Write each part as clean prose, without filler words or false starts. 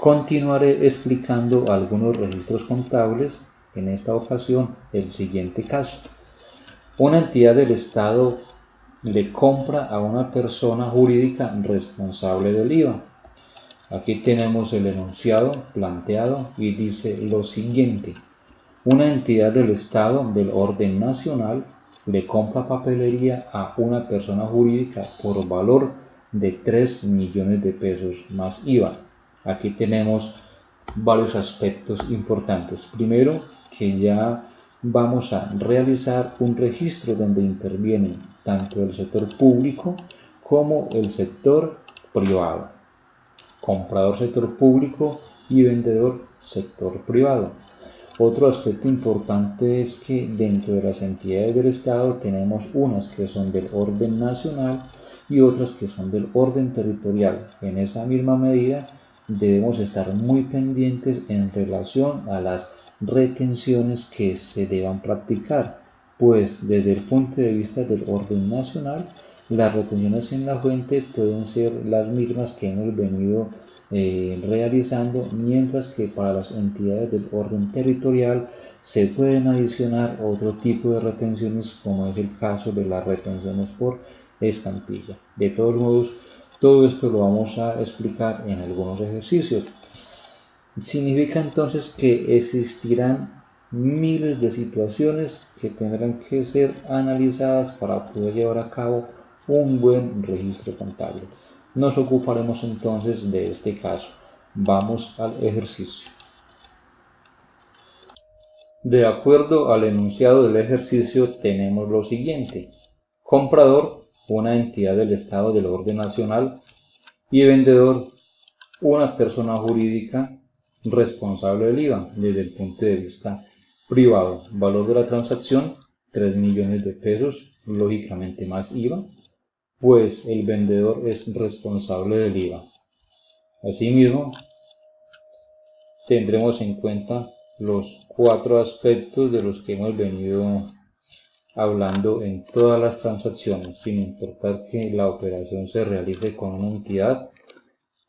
Continuaré explicando algunos registros contables, en esta ocasión el siguiente caso. Una entidad del Estado le compra a una persona jurídica responsable del IVA. Aquí tenemos el enunciado planteado y dice lo siguiente. Una entidad del Estado del orden nacional le compra papelería a una persona jurídica por valor de 3 millones de pesos más IVA. Aquí tenemos varios aspectos importantes. Primero, que ya vamos a realizar un registro donde intervienen tanto el sector público como el sector privado. Comprador sector público y vendedor sector privado. Otro aspecto importante es que dentro de las entidades del Estado tenemos unas que son del orden nacional y otras que son del orden territorial. En esa misma medida debemos estar muy pendientes en relación a las retenciones que se deban practicar, pues desde el punto de vista del orden nacional, las retenciones en la fuente pueden ser las mismas que hemos venido realizando, mientras que para las entidades del orden territorial se pueden adicionar otro tipo de retenciones, como es el caso de las retenciones por estampilla. De todos modos, todo esto lo vamos a explicar en algunos ejercicios. Significa entonces que existirán miles de situaciones que tendrán que ser analizadas para poder llevar a cabo un buen registro contable. Nos ocuparemos entonces de este caso. Vamos al ejercicio. De acuerdo al enunciado del ejercicio tenemos lo siguiente. Comprador, una entidad del Estado del orden nacional, y vendedor, una persona jurídica responsable del IVA desde el punto de vista privado. Valor de la transacción, 3 millones de pesos, lógicamente más IVA, pues el vendedor es responsable del IVA. Asimismo, tendremos en cuenta los 4 aspectos de los que hemos venido hablando en todas las transacciones, sin importar que la operación se realice con una entidad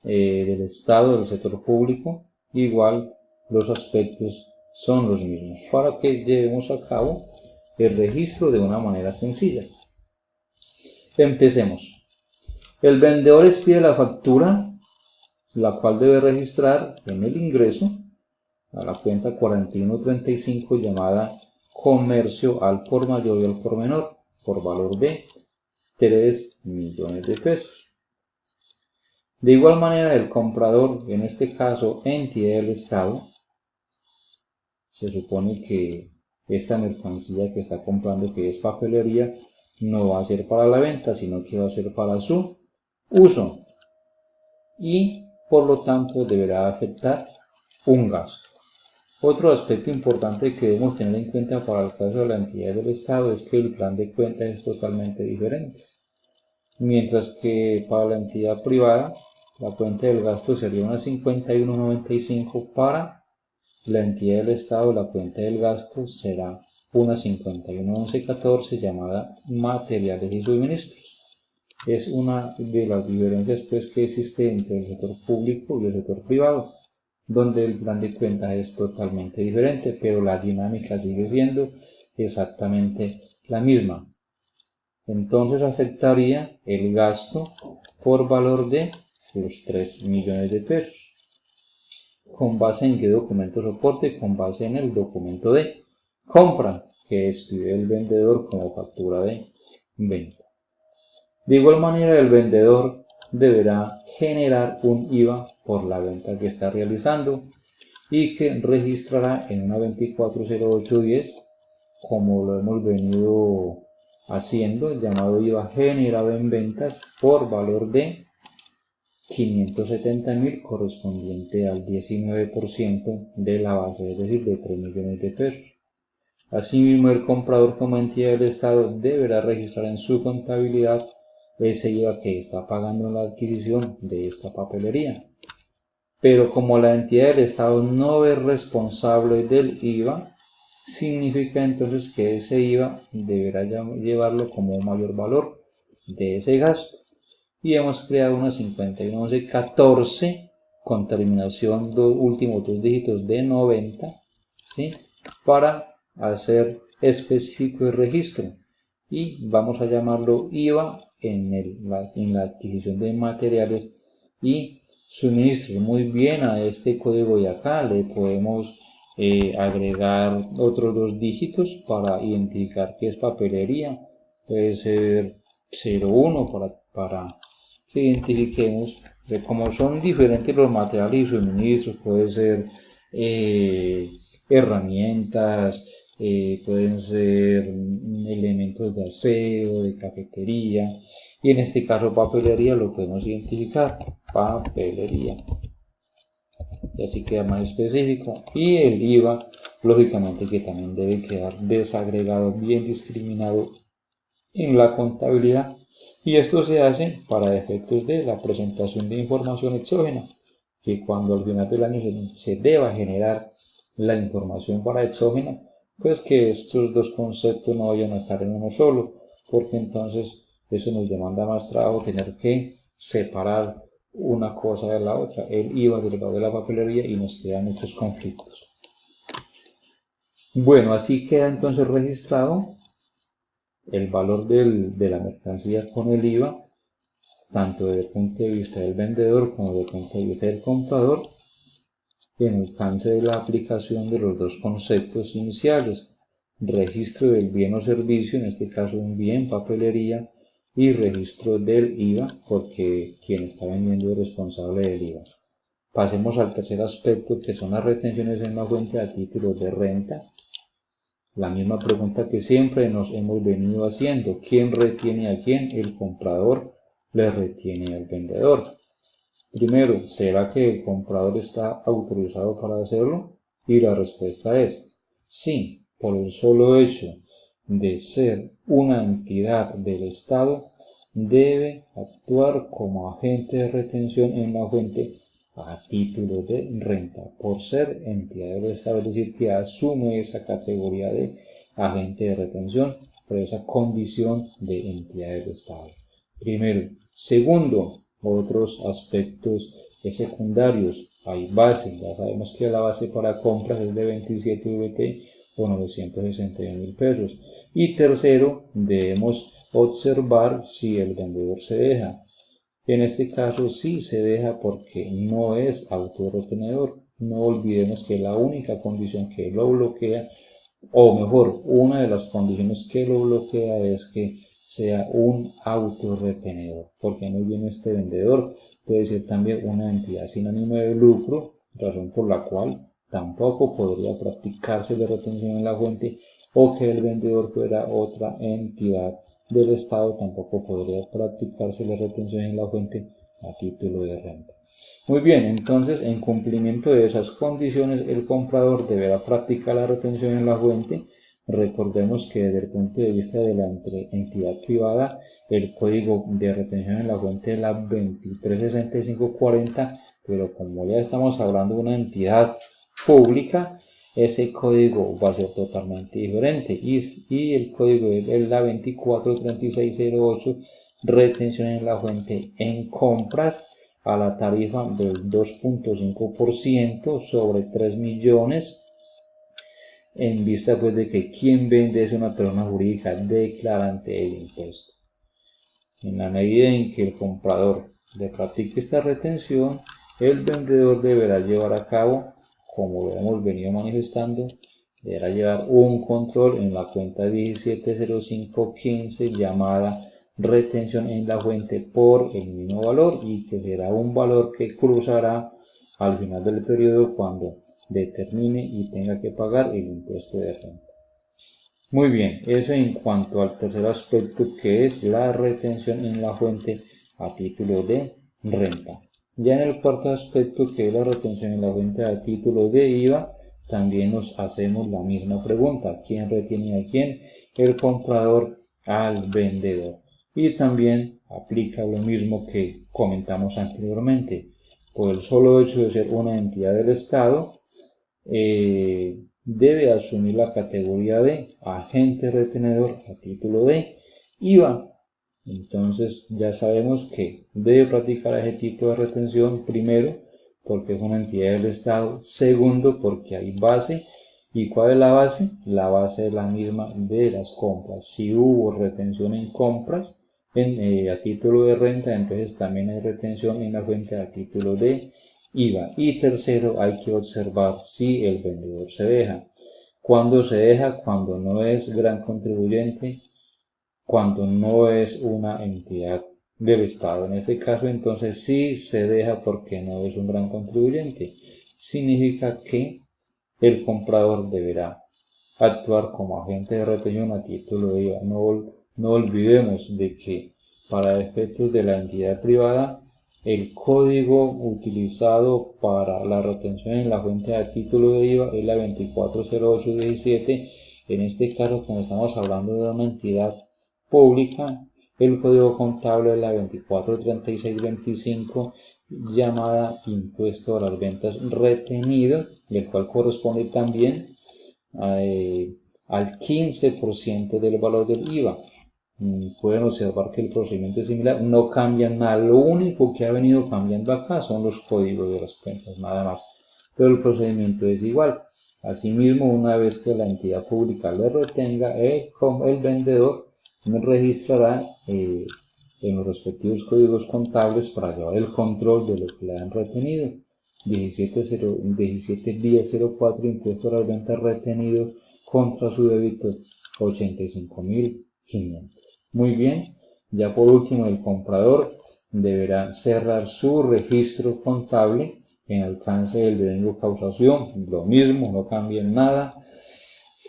del Estado, del sector público, igual los aspectos son los mismos para que llevemos a cabo el registro de una manera sencilla. Empecemos. El vendedor expide la factura, la cual debe registrar en el ingreso a la cuenta 4135 llamada comercio al por mayor y al por menor por valor de 3 millones de pesos. De igual manera, el comprador, en este caso entidad del Estado, se supone que esta mercancía que está comprando, que es papelería, no va a ser para la venta, sino que va a ser para su uso y por lo tanto deberá afectar un gasto. Otro aspecto importante que debemos tener en cuenta para el caso de la entidad del Estado es que el plan de cuentas es totalmente diferente. Mientras que para la entidad privada, la cuenta del gasto sería una 51.95, para la entidad del Estado la cuenta del gasto será una 51.11.14 llamada materiales y suministros. Es una de las diferencias pues que existe entre el sector público y el sector privado, donde el plan de cuentas es totalmente diferente, pero la dinámica sigue siendo exactamente la misma. Entonces afectaría el gasto por valor de los 3 millones de pesos. ¿Con base en qué documento soporte? Con base en el documento de compra que expide el vendedor como factura de venta. De igual manera, el vendedor deberá generar un IVA por la venta que está realizando y que registrará en una 240810, como lo hemos venido haciendo, llamado IVA generado en ventas por valor de 570.000, correspondiente al 19% de la base, es decir, de 3 millones de pesos. Asimismo, el comprador como entidad del Estado deberá registrar en su contabilidad ese IVA que está pagando en la adquisición de esta papelería. Pero como la entidad del Estado no es responsable del IVA, significa entonces que ese IVA deberá llevarlo como un mayor valor de ese gasto. Y hemos creado una 51.11.14 con terminación últimos dos dígitos de 90, ¿sí? Para hacer específico el registro, y vamos a llamarlo IVA en la adquisición de materiales y suministros. Muy bien, a este código de acá le podemos agregar otros dos dígitos para identificar que es papelería. Puede ser 01 para que identifiquemos de cómo son diferentes los materiales y suministros. Puede ser herramientas, pueden ser elementos de aseo, de cafetería, y en este caso papelería lo podemos identificar, papelería, y así queda más específico. Y el IVA, lógicamente, que también debe quedar desagregado, bien discriminado en la contabilidad, y esto se hace para efectos de la presentación de información exógena, que cuando al final del año se deba generar la información para exógena, pues que estos dos conceptos no vayan a estar en uno solo, porque entonces eso nos demanda más trabajo tener que separar una cosa de la otra, el IVA derivado de la papelería, y nos quedan muchos conflictos. Bueno, así queda entonces registrado el valor de la mercancía con el IVA, tanto desde el punto de vista del vendedor como desde el punto de vista del comprador, en el alcance de la aplicación de los dos conceptos iniciales: registro del bien o servicio, en este caso un bien, papelería, y registro del IVA, porque quien está vendiendo es responsable del IVA. Pasemos al tercer aspecto, que son las retenciones en la fuente a título de renta. La misma pregunta que siempre nos hemos venido haciendo: ¿quién retiene a quién? El comprador le retiene al vendedor. Primero, ¿será que el comprador está autorizado para hacerlo? Y la respuesta es sí, por el solo hecho de ser una entidad del Estado, debe actuar como agente de retención en la fuente a título de renta, por ser entidad del Estado, es decir, que asume esa categoría de agente de retención por esa condición de entidad del Estado. Primero. Segundo, otros aspectos secundarios. Hay base, ya sabemos que la base para compras es de 27 VT o 961.000 pesos. Y tercero, debemos observar si el vendedor se deja. En este caso sí se deja, porque no es autorretenedor. No olvidemos que la única condición que lo bloquea, o mejor, una de las condiciones que lo bloquea, es que sea un autorretenedor, porque muy bien este vendedor puede ser también una entidad sin ánimo de lucro, razón por la cual tampoco podría practicarse la retención en la fuente, o que el vendedor fuera otra entidad del Estado, tampoco podría practicarse la retención en la fuente a título de renta. Muy bien, entonces en cumplimiento de esas condiciones, el comprador deberá practicar la retención en la fuente. Recordemos que desde el punto de vista de la entidad privada, el código de retención en la fuente es la 236540, pero como ya estamos hablando de una entidad pública, ese código va a ser totalmente diferente, y el código es la 243608, retención en la fuente en compras a la tarifa del 2.5% sobre 3 millones, en vista pues de que quien vende es una persona jurídica declarante del impuesto. En la medida en que el comprador le practique esta retención, el vendedor deberá llevar a cabo, como lo hemos venido manifestando, deberá llevar un control en la cuenta 170515 llamada retención en la fuente por el mismo valor, y que será un valor que cruzará al final del periodo cuando determine y tenga que pagar el impuesto de renta. Muy bien, eso en cuanto al tercer aspecto, que es la retención en la fuente a título de renta. Ya en el cuarto aspecto, que es la retención en la fuente a título de IVA, también nos hacemos la misma pregunta: ¿quién retiene a quién? El comprador al vendedor. Y también aplica lo mismo que comentamos anteriormente: por el solo hecho de ser una entidad del Estado, debe asumir la categoría de agente retenedor a título de IVA. Entonces ya sabemos que debe practicar ese tipo de retención, primero porque es una entidad del Estado. Segundo, porque hay base. ¿Y cuál es la base? La base es la misma de las compras. Si hubo retención en compras a título de renta, entonces también hay retención en la fuente a título de IVA. Y tercero, hay que observar si el vendedor se deja. ¿Cuándo se deja? Cuando no es gran contribuyente, cuando no es una entidad del Estado. En este caso, entonces, sí se deja porque no es un gran contribuyente. Significa que el comprador deberá actuar como agente de retención a título de IVA. No olvidemos de que para efectos de la entidad privada, el código utilizado para la retención en la fuente a título de IVA es la 240817. En este caso, como estamos hablando de una entidad pública, el código contable es la 243625, llamada impuesto a las ventas retenido, el cual corresponde también al 15% del valor del IVA. Pueden observar que el procedimiento es similar, no cambia nada, lo único que ha venido cambiando acá son los códigos de las cuentas, nada más, pero el procedimiento es igual. Asimismo, una vez que la entidad pública le retenga, el vendedor registrará en los respectivos códigos contables para llevar el control de lo que le han retenido. 171004, impuesto a las ventas retenido contra su débito 85.500. Muy bien, ya por último el comprador deberá cerrar su registro contable en alcance del devengo causación, lo mismo, no cambia nada.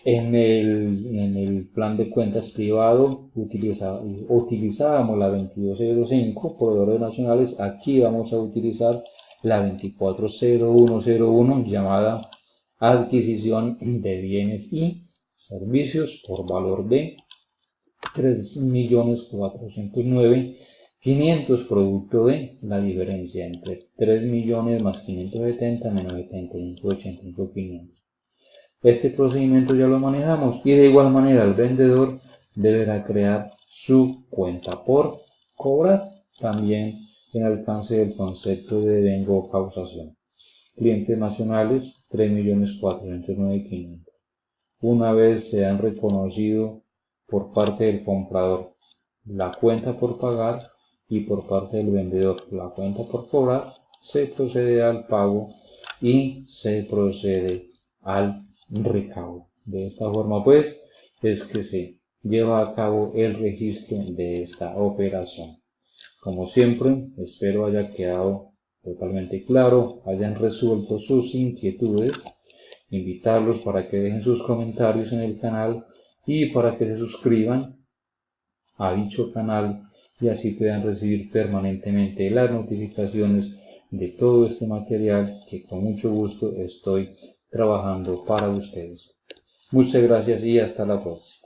En el plan de cuentas privado utilizábamos la 2205, proveedores nacionales. Aquí vamos a utilizar la 240101, llamada adquisición de bienes y servicios por valor de 3.409.500, producto de la diferencia entre 3 millones más 570 menos 75.85.500. Este procedimiento ya lo manejamos y de igual manera el vendedor deberá crear su cuenta por cobrar, también en alcance del concepto de devengo o causación. Clientes nacionales 3.409.500. Una vez se han reconocido por parte del comprador la cuenta por pagar y por parte del vendedor la cuenta por cobrar, se procede al pago y se procede al recaudo. De esta forma, pues, es que se lleva a cabo el registro de esta operación. Como siempre, espero haya quedado totalmente claro, hayan resuelto sus inquietudes. Invitarlos para que dejen sus comentarios en el canal y para que se suscriban a dicho canal y así puedan recibir permanentemente las notificaciones de todo este material que con mucho gusto estoy trabajando para ustedes. Muchas gracias y hasta la próxima.